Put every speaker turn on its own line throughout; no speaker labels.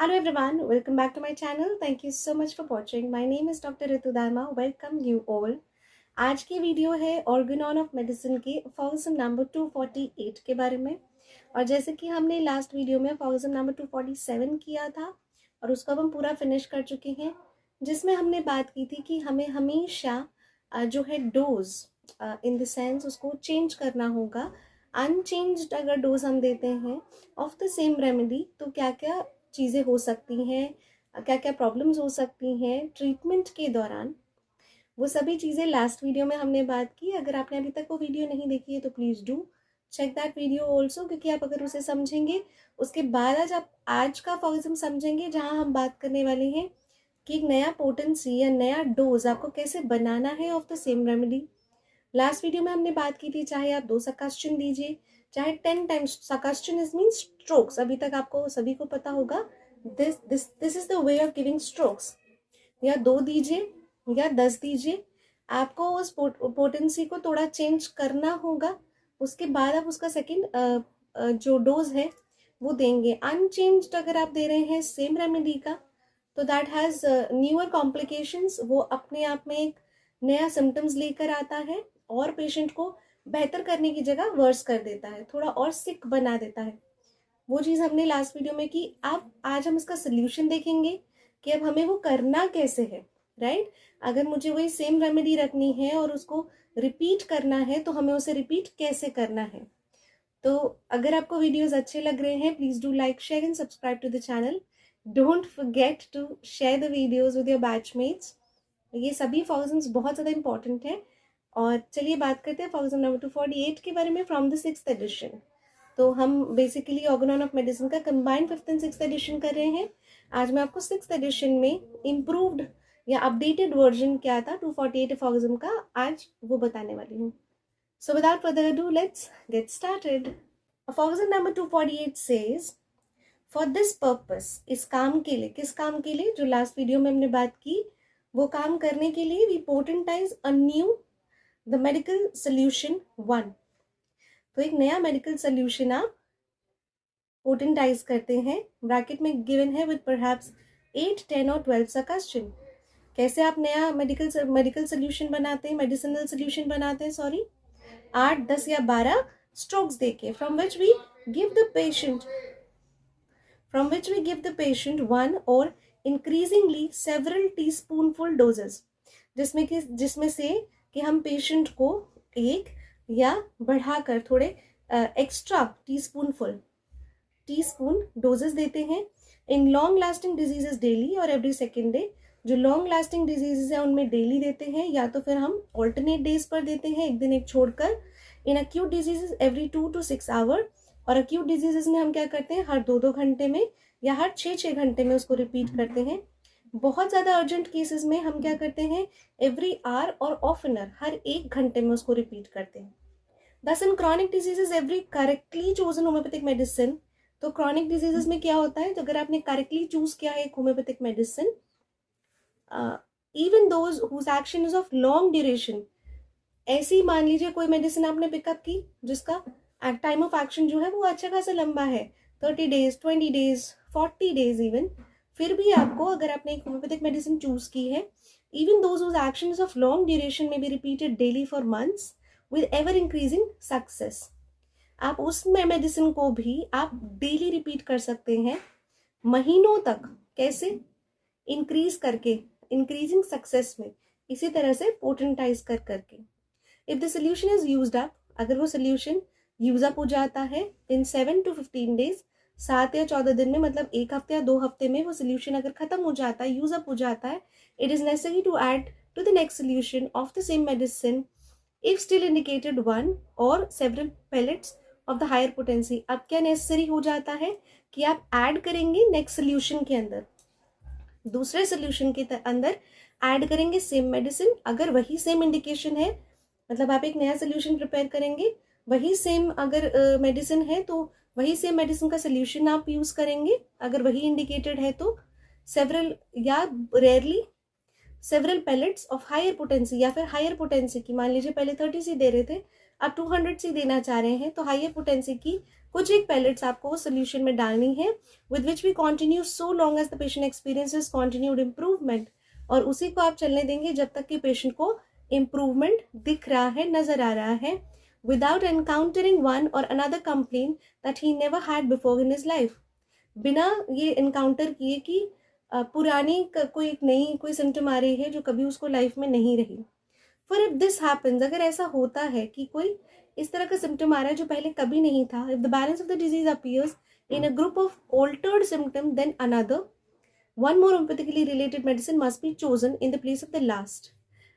Hello everyone, welcome back to my channel. Thank you so much for watching. My name is Dr. Ritu Dharma. Welcome you all. आज की video है Organon of medicine के formula number 248 के बारे में। और जैसे कि हमने लास्ट वीडियो में फॉर्मूला नंबर 247 किया था और उसको अब हम पूरा फिनिश कर चुके हैं, जिसमें हमने बात की थी कि हमें हमेशा जो है डोज इन द सेंस उसको चेंज करना होगा। अनचेंज्ड अगर डोज हम देते हैं ऑफ द सेम रेमेडी तो क्या क्या चीज़ें हो सकती हैं, क्या क्या प्रॉब्लम्स हो सकती हैं ट्रीटमेंट के दौरान, वो सभी चीज़ें लास्ट वीडियो में हमने बात की। अगर आपने अभी तक वो वीडियो नहीं देखी है तो please do check that video also, क्योंकि आप अगर उसे समझेंगे उसके बाद आप आज का फॉर्मूला समझेंगे, जहाँ हम बात करने वाले हैं कि एक नया पोटेंसी या नया डोज आपको कैसे बनाना है of the same remedy. Last video में हमने बात की थी चाहे आप 2 सक्शन दीजिए चाहे 10 times suction is mean strokes. अभी तक आपको सभी को पता होगा this is the way of giving strokes. या 2 दीजिए या 10 दीजिए, आपको उस पोटेंसी को थोड़ा चेंज करना होगा। उसके बाद आप उसका सेकेंड जो डोज है वो देंगे। अनचेंज्ड अगर आप दे रहे हैं सेम रेमेडी का तो दैट हैज़ न्यूअर कॉम्प्लिकेशंस। वो अपने आप में एक नया सिम्टम्स लेकर आता है और पेशेंट को बेहतर करने की जगह वर्स कर देता है, थोड़ा और सिक बना देता है। वो चीज़ हमने लास्ट वीडियो में की। अब आज हम इसका सोल्यूशन देखेंगे कि अब हमें वो करना कैसे है, राइट। अगर मुझे वही सेम रेमेडी रखनी है और उसको रिपीट करना है तो हमें उसे रिपीट कैसे करना है। तो अगर आपको वीडियोस अच्छे लग रहे हैं please do like share and subscribe to the channel. Don't forget to share the videos with your batchmates. ये सभी फॉर्मूलाज बहुत ज़्यादा इंपॉर्टेंट है। और चलिए बात करते हैं फॉर्मूला नंबर 248 के बारे में फ्रॉम द 6th एडिशन। तो हम बेसिकली ऑर्गेनॉन ऑफ मेडिसिन का combined 5th and 6th edition कर रहे हैं। आज मैं आपको 6th एडिशन में इम्प्रूव्ड या अपडेटेड वर्जन क्या था 248 फॉर्मूला का, आज वो बताने वाली हूँ। So without further ado let's get started. Formula number 248 says for this purpose, इस काम के लिए, किस काम के लिए, जो लास्ट वीडियो में हमने बात की वो काम करने के लिए we potentize anew the medical solution 1। तो एक नया मेडिकल सोल्यूशन आप पोटेंटाइज करते हैं, ब्रैकेट में गिवन है विद परहैप्स 8, 10 और 12 का क्वेश्चन। कैसे आप नया मेडिकल सोल्यूशन बनाते हैं, मेडिसिनल सोल्यूशन बनाते हैं, सॉरी, 8, 10 या 12 स्ट्रोक्स देके from which we give the patient one और इंक्रीजिंगली सेवरल टीस्पूनफुल डोजेस, जिसमें से कि हम पेशेंट को एक या बढ़ाकर थोड़े एक्स्ट्रा टीस्पून डोजेस देते हैं in long lasting diseases daily और एवरी सेकेंड डे। जो लॉन्ग लास्टिंग डिजीजेस है उनमें डेली देते हैं या तो फिर हम ऑल्टरनेट डेज पर देते हैं, एक दिन एक छोड़कर। In acute diseases every 2 to 6 hour, और अक्यूट डिजीजेस में हम क्या करते हैं हर 2-2 घंटे में या हर 6-6 घंटे में उसको रिपीट करते हैं। बहुत ज़्यादा अर्जेंट केसेस में हम क्या करते हैं एवरी आवर और ऑफनर, हर 1 घंटे में उसको रिपीट करते हैं। दस इन chronic diseases every correctly chosen homeopathic medicine. तो क्रॉनिक डिजीजेस में क्या होता है, तो अगर आपने करेक्टली चूज किया है एक homeopathic medicine, even those whose action is of long duration, ऐसी मान लीजिए कोई मेडिसिन आपने पिकअप की जिसका टाइम ऑफ एक्शन जो है वो अच्छा खासा लंबा है, 30 days, 20 days, 40 days इवन, फिर भी आपको अगर आपने एक होम्योपैथिक मेडिसिन चूज की है, even those whose action is of long duration may be repeated daily for months with ever increasing success, आप उस मेडिसिन को भी आप डेली रिपीट कर सकते हैं महीनों तक। कैसे? इंक्रीज करके, इंक्रीजिंग सक्सेस में, इसी तरह से पोटेंटाइज करके। If the solution is used up, अगर वो सोल्यूशन यूज अप हो जाता है इन 7 to 15 days, 7 या 14 दिन में, मतलब 1 हफ्ते या 2 हफ्ते में वो सोल्यूशन अगर खत्म हो जाता है, यूज अप हो जाता है, it is necessary to add to the next solution of the same medicine if still indicated 1 और several pellets of the higher potency. अब क्या नेसेसरी हो जाता है कि आप ऐड करेंगे नेक्स्ट सोल्यूशन के अंदर, दूसरे सोल्यूशन के अंदर ऐड करेंगे सेम मेडिसिन। अगर वही सेम इंडिकेशन है, मतलब आप एक नया सोल्यूशन प्रिपेयर करेंगे, वही सेम अगर मेडिसिन है तो वही सेम मेडिसिन का सोल्यूशन आप यूज करेंगे। अगर वही इंडिकेटेड है तो सेवरल या rarely several pellets of higher potency, या फिर हायर पोटेंसी की, मान लीजिए पहले 30 सी दे रहे थे अब 200 सी देना चाह रहे हैं, तो हायर पोटेंसी की कुछ एक पैलेट्स आपको सोल्यूशन में डालनी है, with which we continue so long as the patient experiences continued improvement, और उसी को आप चलने देंगे जब तक कि पेशेंट को इम्प्रूवमेंट दिख रहा है, नजर आ रहा है, विदाउट एनकाउंटरिंग वन और another complain that he never had before in his life. बिना ये इनकाउंटर किए कि पुरानी कोई एक नई कोई सिम्टम आ रही है जो कभी उसको लाइफ में नहीं रही। फॉर इफ दिस हैपन्स, अगर ऐसा होता है कि कोई इस तरह का सिम्टम आ रहा है जो पहले कभी नहीं था, if the balance of the disease appears in a group of altered symptom then another, one more homoeopathically related medicine must be chosen in the place of the last.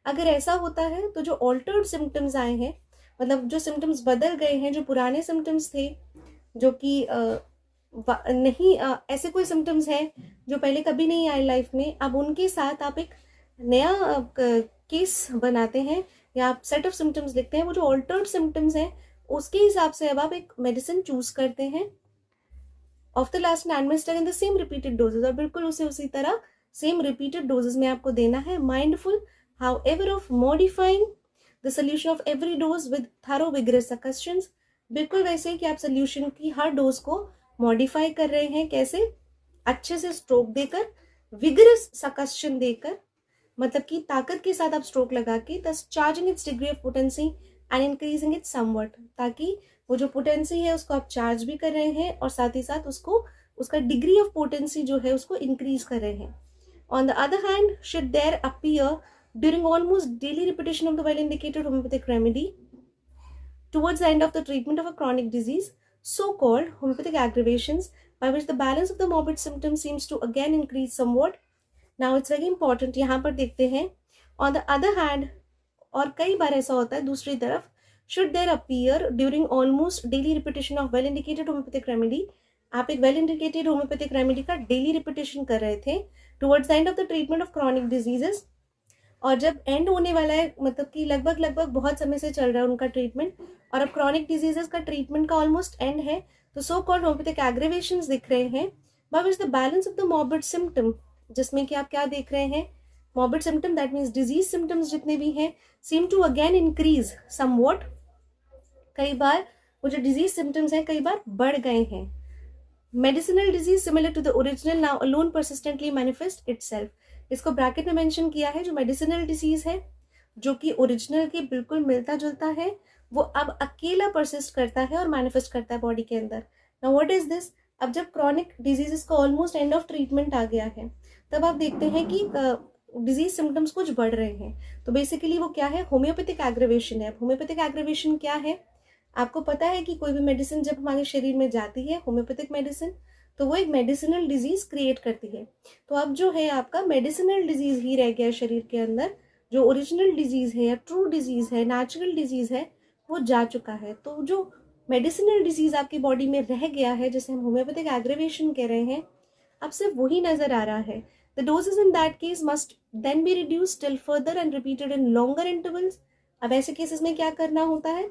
अगर ऐसा होता है तो जो ऑल्टर्ड सिम्टम्स आए हैं, मतलब जो सिम्टम्स बदल गए हैं, जो पुराने सिम्टम्स थे, जो कि नहीं ऐसे कोई सिम्टम्स हैं जो पहले कभी नहीं आए लाइफ में, अब उनके साथ आप एक नया केस बनाते हैं या आप सेट ऑफ सिम्टम्स लिखते हैं। वो जो ऑल्टर्ड सिम्टम्स हैं उसके हिसाब से अब आप एक मेडिसिन चूज करते हैं of the last and administer in the same repeated doses, और बिल्कुल उसी तरह सेम रिपीटेड डोजेज में आपको देना है, mindful however of modifying the solution of every dose with thorough vigorous succussions. बिल्कुल वैसे ही कि आप सोल्यूशन की हर डोज को मॉडिफाई कर रहे हैं, कैसे? अच्छे से स्ट्रोक देकर, विगरस सकशन देकर, मतलब कि ताकत के साथ आप स्ट्रोक लगा के, दस charging it's degree of potency and increasing it somewhat, ताकि वो जो पोटेंसी है उसको आप चार्ज भी कर रहे हैं और साथ ही साथ उसको उसका डिग्री ऑफ पोटेंसी जो है उसको इंक्रीज कर रहे हैं। On the other hand, should there appear during almost daily repetition of the well indicated homeopathic remedy towards the end of the treatment of a chronic disease, so-called homeopathic aggravations, by which the balance of the morbid symptoms seems to again increase somewhat. Now it's very important, यहाँ पर देखते हैं on the other hand, और कई बार ऐसा होता है दूसरी तरफ, should there appear during almost daily repetition of well indicated homeopathic remedy, आप एक well indicated homeopathic remedy का daily repetition कर रहे थे towards the end of the treatment of chronic diseases, और जब एंड होने वाला है, मतलब कि लगभग बहुत समय से चल रहा है उनका ट्रीटमेंट और अब क्रॉनिक डिजीजेस का ट्रीटमेंट का ऑलमोस्ट एंड है, तो सो कॉल्ड होम्योपैथिक एग्रीवेशंस दिख रहे हैं, by which the balance of the morbid symptom, जिसमें कि आप क्या देख रहे हैं, morbid symptom that means disease symptoms जितने भी हैं, seem to again increase somewhat, कई बार वो जो डिजीज सिम्टम्स हैं कई बार बढ़ गए हैं। Medicinal disease similar to the original now alone persistently manifest itself, इसको ब्रैकेट में मेंशन किया है, जो मेडिसिनल डिजीज है जो कि ओरिजिनल के बिल्कुल मिलता जुलता है, वो अब अकेला परसिस्ट करता है और मैनिफेस्ट करता है बॉडी के अंदर। Now what is this? अब जब क्रॉनिक डिजीजेस का ऑलमोस्ट एंड ऑफ ट्रीटमेंट आ गया है, तब आप देखते हैं कि डिजीज सिम्टम्स कुछ बढ़ रहे हैं, तो बेसिकली वो क्या है, होम्योपैथिक एग्रीवेशन है। होम्योपैथिक एग्रीवेशन क्या है? आपको पता है कि कोई भी मेडिसिन जब हमारे शरीर में जाती है, होम्योपैथिक मेडिसिन, तो वो एक मेडिसिनल डिजीज क्रिएट करती है। तो अब जो है आपका मेडिसिनल डिजीज ही रह गया शरीर के अंदर, जो ओरिजिनल डिजीज है या ट्रू डिजीज है, नेचुरल डिजीज है, वो जा चुका है। तो जो मेडिसिनल डिजीज आपकी बॉडी में रह गया है, जिसे हम होम्योपैथिक एग्रीवेशन कह रहे हैं, अब सिर्फ वही नजर आ रहा है। The doses in that case must then be reduce till further and repeated in longer intervals. अब ऐसे केसेस में क्या करना होता है,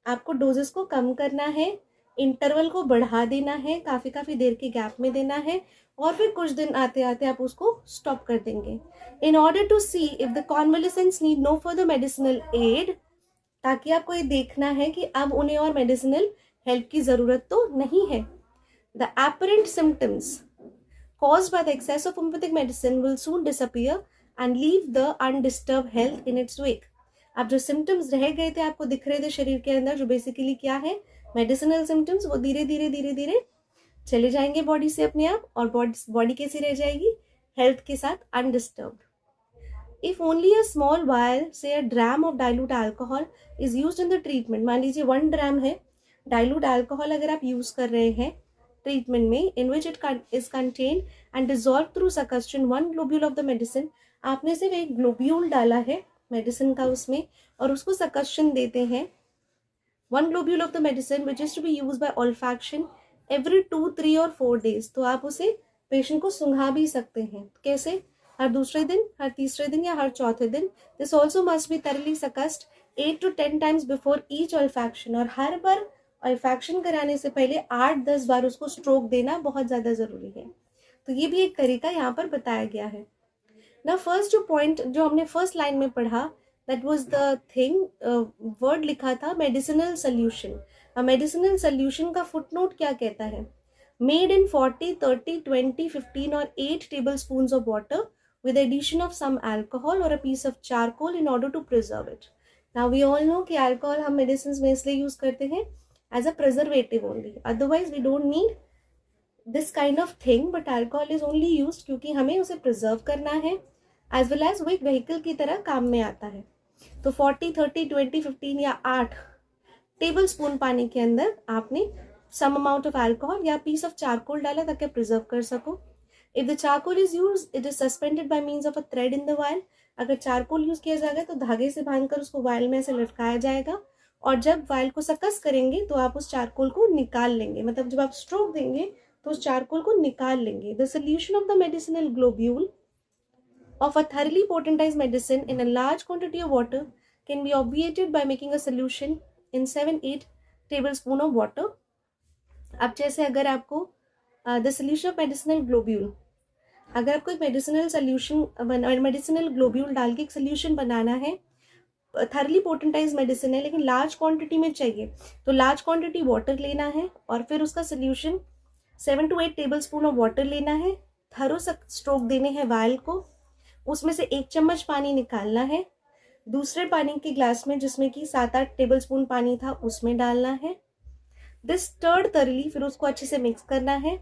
आपको डोजेस को कम करना है, इंटरवल को बढ़ा देना है, काफ़ी देर के गैप में देना है, और फिर कुछ दिन आते आते आप उसको स्टॉप कर देंगे, in order to see if the convalescents need no further medicinal aid, ताकि आपको ये देखना है कि अब उन्हें और मेडिसिनल हेल्प की ज़रूरत तो नहीं है। The apparent symptoms caused by the excess of homeopathic medicine will soon disappear and leave the undisturbed health in its wake. अब जो सिम्टम्स रह गए थे, आपको दिख रहे थे शरीर के अंदर, जो बेसिकली क्या है, मेडिसिनल सिम्टम्स, वो धीरे धीरे चले जाएंगे बॉडी से अपने आप, और बॉडी कैसी रह जाएगी, हेल्थ के साथ undisturbed. If only a small vial से a dram of dilute alcohol is used in the treatment, मान लीजिए 1 ड्राम है डाइल्यूट अल्कोहल अगर आप यूज कर रहे हैं ट्रीटमेंट में, in which it is contained and dissolve through suction 1 globule of the medicine, आपने सिर्फ एक ग्लोब्यूल डाला है मेडिसिन का उसमें, और उसको सकशन देते हैं 1 globule of the medicine which is to be used by olfaction every 2, 3 और 4 days। तो आप उसे पेशेंट को सूंघा भी सकते हैं, कैसे, हर दूसरे दिन, हर तीसरे दिन या हर चौथे दिन। This also must be thoroughly sucked 8 to 10 times before each olfaction, और हर बार olfaction कराने से पहले 8-10 बार उसको स्ट्रोक देना बहुत ज़्यादा ज़रूरी है। तो ये भी एक तरीका यहाँ पर बताया गया है ना। फर्स्ट जो पॉइंट जो हमने फर्स्ट लाइन में पढ़ा, that was the thing, word लिखा था मेडिसिनल सोल्यूशन। मेडिसिनल सोल्यूशन का फुटनोट क्या कहता है? मेड इन 40, 30, 20, 15 और 8 table spoon of water with addition of some alcohol or a piece of charcoal in order to preserve it. Now we all know कि alcohol हम medicines में इसलिए use करते हैं as a preservative only. Otherwise we don't need this kind of thing, but alcohol is only used क्योंकि हमें उसे preserve करना है as well as वो एक vehicle की तरह काम में आता है. तो 40, 30, 20, 15 या 8 टेबल स्पून पानी के अंदर आपने सम अमाउंट ऑफ अल्कोहल या पीस ऑफ चारकोल डाला ताकि प्रिजर्व कर सको. If the charcoal is use it is suspended by means of a thread in the vial. अगर चारकोल यूज किया जाएगा तो धागे से बांधकर उसको वायल में ऐसे लटकाया जाएगा और जब वायल को सकस करेंगे तो आप उस चारकोल को निकाल लेंगे. मतलब जब आप स्ट्रोक देंगे तो उस चारकोल को निकाल लेंगे. The solution of the medicinal globule of a thoroughly potentized medicine in a large quantity of water can be obviated by making a solution in 7-8 tablespoon of water. अब जैसे अगर आपको the solution of medicinal globule, अगर आपको एक medicinal globule डाल के एक सोल्यूशन बनाना है, थर्ली पोटेंटाइज मेडिसिन है लेकिन लार्ज क्वांटिटी में चाहिए, तो लार्ज क्वांटिटी वाटर लेना है और फिर उसका solution 7 to 8 table spoon of water लेना है. थरो स्ट्रोक देने हैं वायल को, उसमें से 1 चम्मच पानी निकालना है, दूसरे पानी के ग्लास में जिसमें कि 7-8 टेबल स्पून पानी था उसमें डालना है. दिस स्टर्ड थरली, फिर उसको अच्छे से मिक्स करना है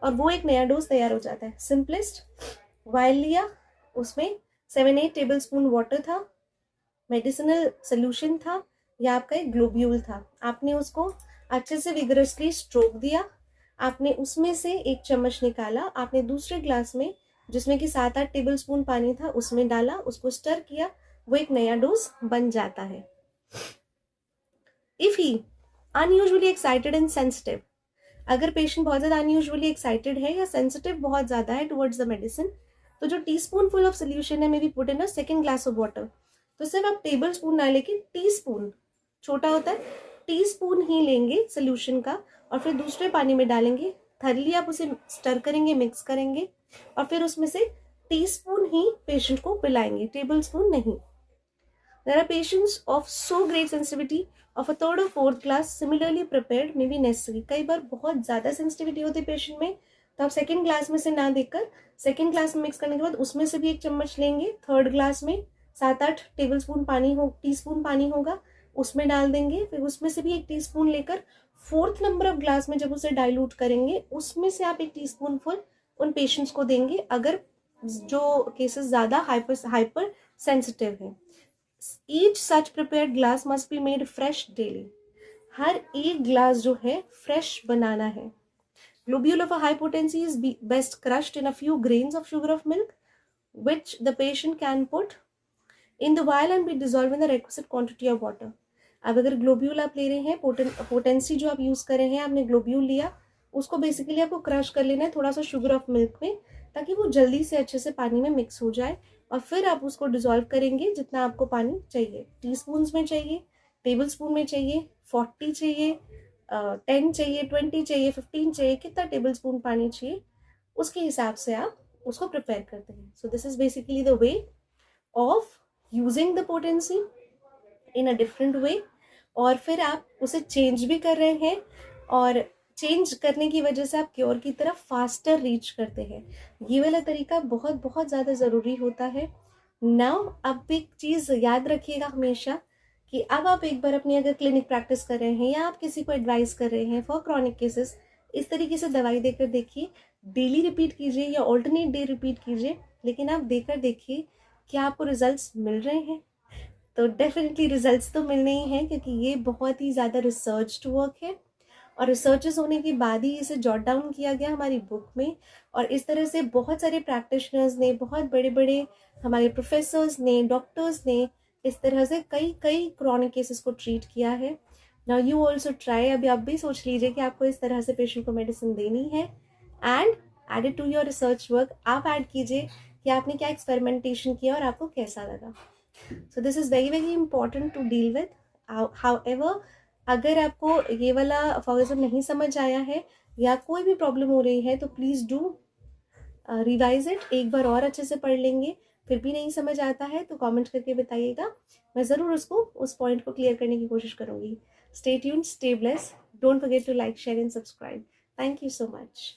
और वो एक नया डोज तैयार हो जाता है. सिंपलेस्ट, वायल लिया, उसमें 7-8 टेबल स्पून वाटर था, मेडिसिनल सोल्यूशन था या आपका एक ग्लोब्यूल था. आपने उसको अच्छे से विगरसली स्ट्रोक दिया, आपने उसमें से 1 चम्मच निकाला, आपने दूसरे ग्लास में जिसमें कि 7-8 टेबल स्पून पानी था उसमें डाला, उसको स्टर किया, वो एक नया डोज बन जाता है. If he unusually excited and sensitive, अगर पेशेंट बहुत ज्यादा अनयूजुअली एक्साइटेड है या सेंसिटिव बहुत ज्यादा है टुवर्ड्स द मेडिसिन, तो जो टीस्पून फुल ऑफ सोल्यूशन है may be put in a second glass of water. तो सिर्फ आप टेबल स्पून ना लेके टीस्पून, छोटा होता है, टीस्पून ही लेंगे सोल्यूशन का और फिर दूसरे पानी में डालेंगे. थर्ली आप उसे स्टर करेंगे, मिक्स करेंगे और फिर उसमें से टीस्पून ही पेशेंट को पिलाएंगे, टेबल स्पून नहीं. There are patients of so great sensitivity of a third or fourth class similarly prepared may be necessary. कई बार बहुत ज़्यादा सेंसिटिविटी होती है पेशेंट में, तो आप सेकेंड ग्लास में से ना देकर सेकेंड ग्लास में मिक्स करने के बाद उसमें से भी 1 चम्मच लेंगे, थर्ड ग्लास में 7-8 टेबल स्पून पानी टीस्पून पानी होगा उसमें डाल देंगे, फिर उसमें से भी 1 टीस्पून लेकर फोर्थ नंबर ऑफ ग्लास में जब उसे डाइल्यूट करेंगे उसमें से आप 1 टीस्पून फुल उन पेशेंट्स को देंगे अगर जो केसेस ज़्यादा हाइपर सेंसिटिव हैं. Each such prepared glass must be made fresh daily. हर एक ग्लास जो है फ्रेश बनाना है. Globule of a high potency is best crushed in a few grains of sugar of milk, which the patient can put in the vial and be dissolved in the requisite quantity of water. अब अगर globule आप ले रहे हैं, potency जो आप use कर रहे हैं, आपने ग्लोब्यूल लिया, उसको बेसिकली आपको क्रश कर लेना है थोड़ा सा शुगर ऑफ मिल्क में ताकि वो जल्दी से अच्छे से पानी में मिक्स हो जाए और फिर आप उसको डिजोल्व करेंगे जितना आपको पानी चाहिए. टीस्पून्स में चाहिए, टेबल स्पून में चाहिए, 40 चाहिए, 10 चाहिए, 20 चाहिए, 15 चाहिए, कितना टेबल स्पून पानी चाहिए उसके हिसाब से आप उसको प्रिपेयर करते हैं. So this is basically the way of using the potency in a different way. और फिर आप उसे चेंज भी कर रहे हैं और चेंज करने की वजह से आप क्योर की तरफ फास्टर रीच करते हैं. ये वाला तरीका बहुत बहुत ज़्यादा ज़रूरी होता है. नाउ अब एक चीज़ याद रखिएगा हमेशा कि अब आप एक बार अपनी अगर क्लिनिक प्रैक्टिस कर रहे हैं या आप किसी को एडवाइस कर रहे हैं फॉर क्रॉनिक केसेस, इस तरीके से दवाई देकर देखिए. डेली रिपीट कीजिए या ऑल्टरनेट डे रिपीट कीजिए, लेकिन आप देकर देखिए क्या आपको रिजल्ट्स मिल रहे हैं. तो डेफिनेटली रिजल्ट्स तो मिलने ही हैं क्योंकि ये बहुत ही ज़्यादा रिसर्च्ड वर्क है और रिसर्चेस होने के बाद ही इसे जॉट डाउन किया गया हमारी बुक में. और इस तरह से बहुत सारे प्रैक्टिशनर्स ने, बहुत बड़े बड़े हमारे प्रोफेसर्स ने, डॉक्टर्स ने इस तरह से कई क्रॉनिक केसेस को ट्रीट किया है. Now you also try. अभी आप भी सोच लीजिए कि आपको इस तरह से पेशेंट को मेडिसिन देनी है and add it to your research work. आप ऐड कीजिए कि आपने क्या एक्सपेरिमेंटेशन किया और आपको कैसा लगा. So this is very very important to deal with. However, अगर आपको ये वाला फॉर्मेशन नहीं समझ आया है या कोई भी प्रॉब्लम हो रही है तो प्लीज़ डू रिवाइज इट. एक बार और अच्छे से पढ़ लेंगे. फिर भी नहीं समझ आता है तो कमेंट करके बताइएगा, मैं ज़रूर उस पॉइंट को क्लियर करने की कोशिश करूँगी. Stay tuned, stay blessed. Don't forget to like, share, and subscribe. Thank you so much.